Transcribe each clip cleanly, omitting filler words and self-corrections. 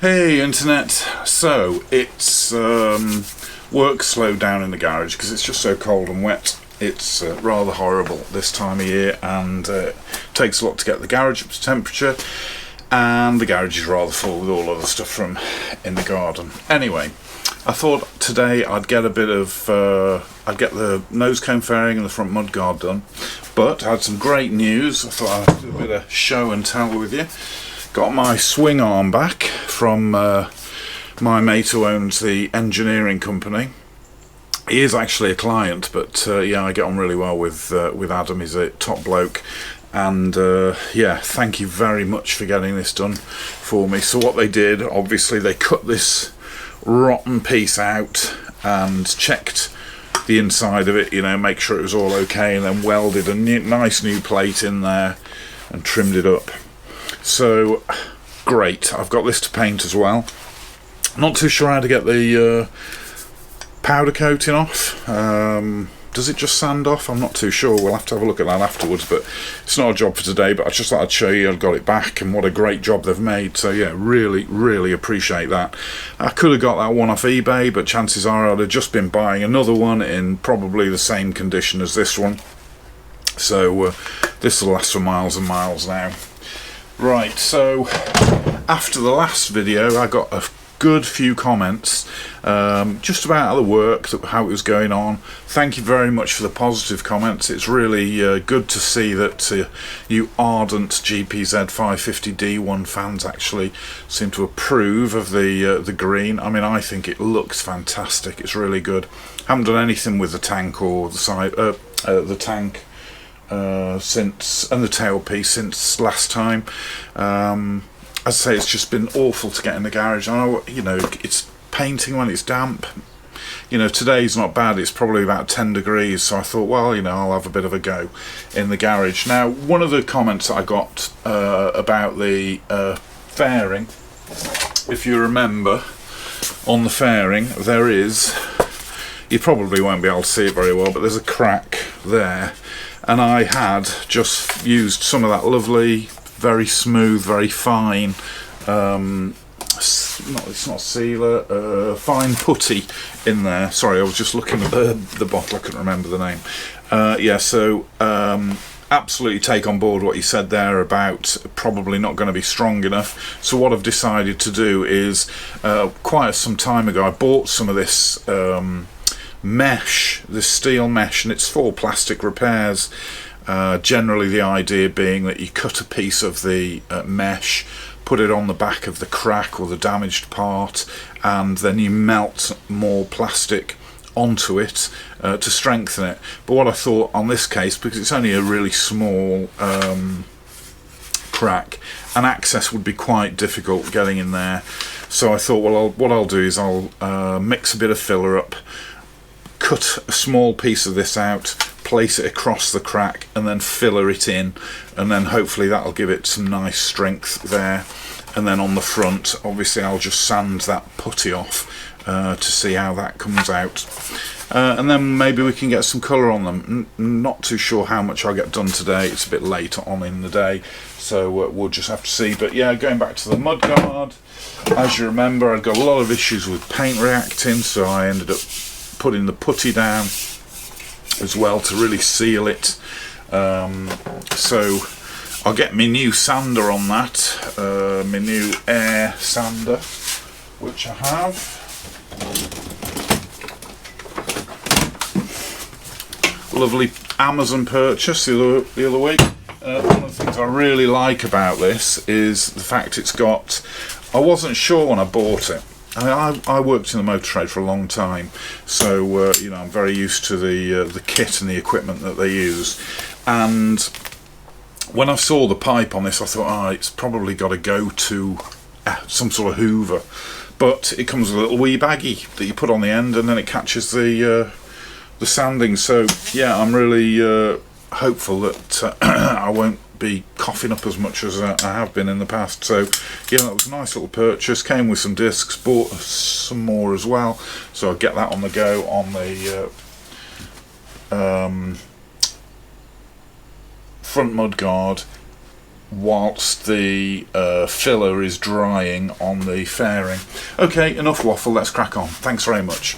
Hey internet, so it's work slowed down in the garage because it's just so cold and wet. It's rather horrible this time of year, and takes a lot to get the garage up to temperature, and the garage is rather full with all other stuff from in the garden. Anyway, I thought today I'd get a bit of I'd get the nose cone fairing and the front mudguard done, but I had some great news. I thought I'd do a bit of show and tell with you. Got my swing arm back from my mate who owns the engineering company. He is actually a client, but yeah, I get on really well with Adam. He's a top bloke, and yeah, thank you very much for getting this done for me. So what they did, obviously, they cut this rotten piece out and checked the inside of it, you know, make sure it was all okay, and then welded a nice new plate in there and trimmed it up. So great, I've got this to paint as well. Not too sure how to get the powder coating off. Does it just sand off? I'm not too sure. We'll have to have a look at that afterwards, but it's not a job for today. But I just thought I'd show you I've got it back and what a great job they've made. So yeah, really appreciate that. I could have got that one off eBay, but chances are I'd have just been buying another one in probably the same condition as this one. So this will last for miles and miles now. Right, so after the last video I got a good few comments just about the work, how it was going on. Thank you very much for the positive comments. It's really good to see that you ardent GPZ550D1 fans actually seem to approve of the green. I mean, I think it looks fantastic. It's really good. Haven't done anything with the tank or the side the tank since, and the tailpiece since last time. As I say, it's just been awful to get in the garage. I know, you know, it's painting when it's damp. You know, today's not bad, it's probably about 10 degrees, so I thought, well, you know, I'll have a bit of a go in the garage. Now, one of the comments I got about the fairing, if you remember, on the fairing there is, you probably won't be able to see it very well, but there's a crack there. And I had just used some of that lovely, very smooth, very fine, it's not sealer, fine putty in there. Sorry, I was just looking at the bottle, I couldn't remember the name. Yeah, so absolutely take on board what you said there about probably not going to be strong enough. So what I've decided to do is, quite some time ago, I bought some of this mesh, this steel mesh, and it's for plastic repairs. Generally the idea being that you cut a piece of the mesh, put it on the back of the crack or the damaged part, and then you melt more plastic onto it to strengthen it. But what I thought on this case, because it's only a really small crack, and access would be quite difficult getting in there, so I thought, well, what I'll do is I'll mix a bit of filler up, cut a small piece of this out, place it across the crack, and then filler it in, and then hopefully that'll give it some nice strength there. And then on the front, obviously I'll just sand that putty off to see how that comes out, and then maybe we can get some colour on them. Not too sure how much I'll get done today, it's a bit late on in the day, so we'll just have to see. But yeah, going back to the mudguard, as you remember, I'd got a lot of issues with paint reacting, so I ended up putting the putty down as well to really seal it. So I'll get my new sander on that, my new air sander, which I have. Lovely Amazon purchase the other week. One of the things I really like about this is the fact it's got, I wasn't sure when I bought it. I worked in the motor trade for a long time, so you know, I'm very used to the kit and the equipment that they use. And when I saw the pipe on this, I thought, oh, it's probably got to go to some sort of hoover. But it comes with a little wee baggie that you put on the end, and then it catches the sanding. So yeah, I'm really hopeful that I won't be coughing up as much as I have been in the past. So yeah, that was a nice little purchase. Came with some discs, bought some more as well, so I'll get that on the go on the front mudguard. whilst the filler is drying on the fairing. Okay, enough waffle, let's crack on. Thanks very much.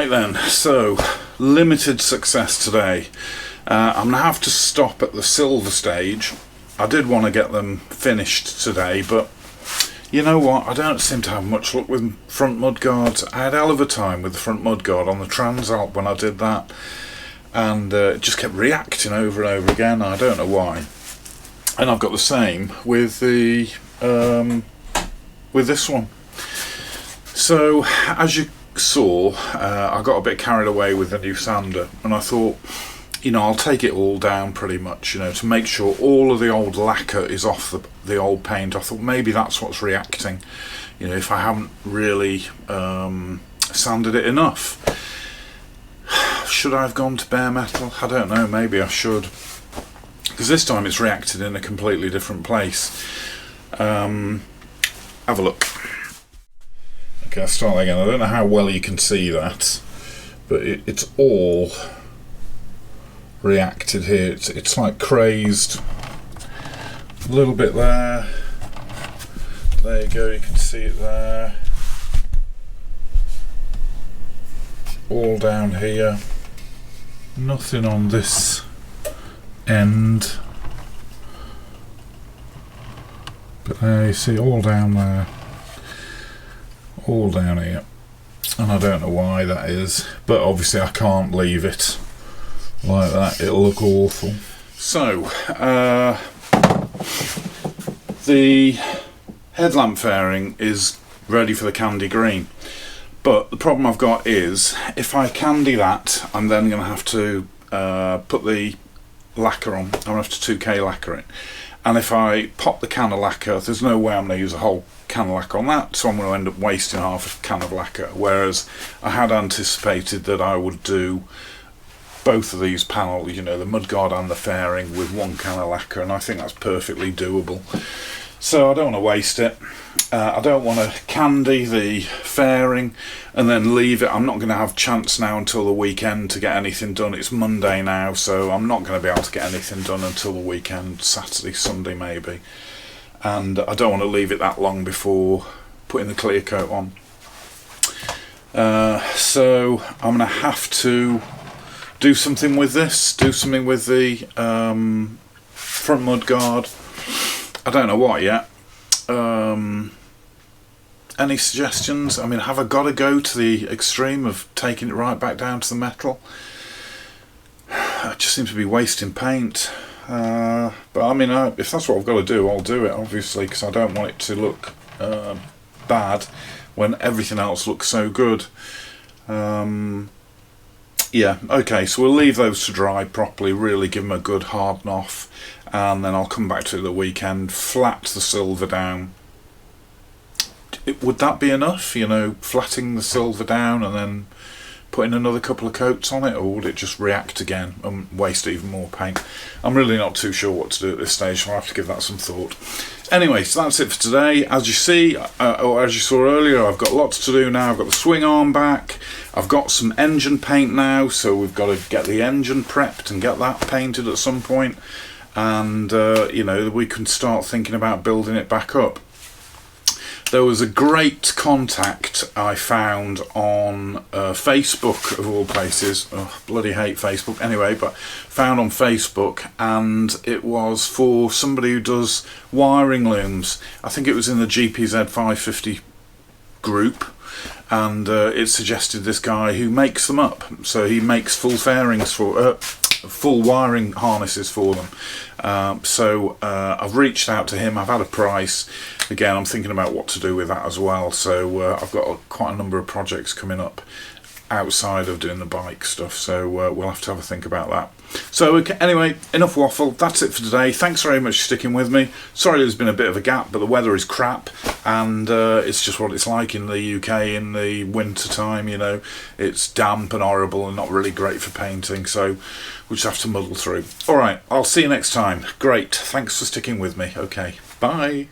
Right then, so limited success today. I'm going to have to stop at the silver stage. I did want to get them finished today, but you know what, I don't seem to have much luck with front mudguards. I had a hell of a time with the front mudguard on the Transalp when I did that, and it just kept reacting over and over again. I don't know why. And I've got the same with the with this one. So as you saw, I got a bit carried away with the new sander, and I thought, you know, I'll take it all down pretty much, you know, to make sure all of the old lacquer is off the old paint. I thought maybe that's what's reacting, you know, if I haven't really sanded it enough. Should I have gone to bare metal? I don't know, maybe I should, because this time it's reacted in a completely different place. Have a look. Okay, I'll start again. I don't know how well you can see that, but it's all reacted here. It's like crazed. A little bit there. There you go, you can see it there. All down here. Nothing on this end. But there you see, all down there. All down here. And I don't know why that is, but obviously I can't leave it like that, it'll look awful. So the headlamp fairing is ready for the candy green, but the problem I've got is if I candy that, I'm then going to have to put the lacquer on. I'm going to have to 2K lacquer it, and if I pop the can of lacquer, there's no way I'm going to use a whole can of lacquer on that, so I'm going to end up wasting half a can of lacquer, whereas I had anticipated that I would do both of these panels, you know, the mudguard and the fairing, with one can of lacquer, and I think that's perfectly doable. So I don't want to waste it. I don't want to candy the fairing and then leave it. I'm not going to have chance now until the weekend to get anything done. It's Monday now, so I'm not going to be able to get anything done until the weekend, Saturday, Sunday maybe. And I don't want to leave it that long before putting the clear coat on. So I'm going to have to do something with this, do something with the front mudguard. I don't know what yet. Any suggestions? I mean, have I got to go to the extreme of taking it right back down to the metal? I just seem to be wasting paint. But I mean, if that's what I've got to do, I'll do it, obviously, because I don't want it to look bad when everything else looks so good. Yeah, okay, so we'll leave those to dry properly, really give them a good harden off, and then I'll come back to the weekend, flat the silver down. Would that be enough, you know, flatting the silver down and then putting another couple of coats on it, or would it just react again and waste even more paint? I'm really not too sure what to do at this stage, so I'll have to give that some thought. Anyway, so that's it for today. As you see, or as you saw earlier, I've got lots to do now. I've got the swing arm back, I've got some engine paint now, so we've got to get the engine prepped and get that painted at some point, and you know, we can start thinking about building it back up. There was a great contact I found on Facebook, of all places. Oh, bloody hate Facebook. Anyway, but found on Facebook, and it was for somebody who does wiring looms. I think it was in the GPZ550 group, and it suggested this guy who makes them up. So he makes full fairings for full wiring harnesses for them. So I've reached out to him, I've had a price. Again, I'm thinking about what to do with that as well, so I've got quite a number of projects coming up outside of doing the bike stuff, so we'll have to have a think about that. So okay, anyway, enough waffle, that's it for today. Thanks very much for sticking with me. Sorry there's been a bit of a gap, but the weather is crap, and it's just what it's like in the UK in the winter time, you know. It's damp and horrible and not really great for painting, so we'll just have to muddle through. Alright, I'll see you next time. Great, thanks for sticking with me. Okay, bye.